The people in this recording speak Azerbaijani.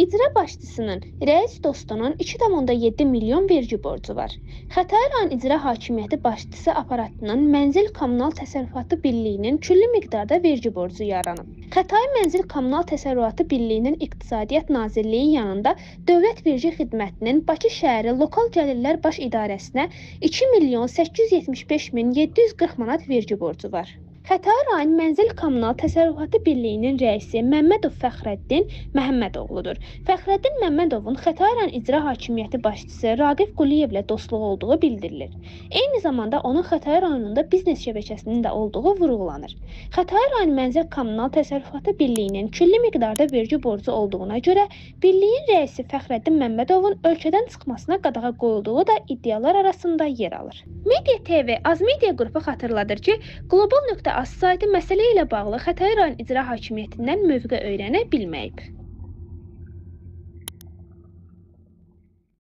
İcra başçısının rəis dostunun 2,7 milyon vergi borcu var. Xətai rayon İcra Hakimiyyəti başçısı aparatının Mənzil Kommunal Təsərrüfatı Birliyinin külli miqdarda vergi borcu yaranıb. Xətai Mənzil Kommunal Təsərrüfatı Birliyinin İqtisadiyyat Nazirliyi yanında Dövlət Vergi Xidmətinin Bakı şəhəri Lokal Gəlirlər Baş İdarəsinə 2.875.740 manat vergi borcu var. Xətai rayon Mənzil Kommunal Təsərrüfatı Birliyinin rəisi Məmmədov Fəxrəddin Məhəmmədoğludur. Fəxrəddin Məmmədovun Xətai rayon İcra Hakimiyyəti başçısı Raqif Quliyevlə dostluğu olduğu bildirilir. Eyni zamanda onun Xətai rayonunda biznes şəbəkəsinin də olduğu vurğulanır. Xətai rayon Mənzil Kommunal Təsərrüfatı Birliyinin külli miqdarda vergi borcu olduğuna görə birliyin rəisi Fəxrəddin Məmmədovun ölkədən çıxmasına qadağa qoyulduğu da iddialar arasında yer alır. Media TV Az Media qrupu xatırladır ki, Global.az sayti məsələ ilə bağlı Xətai rayon İcra Hakimiyyətindən mövqe öyrənə bilməyib.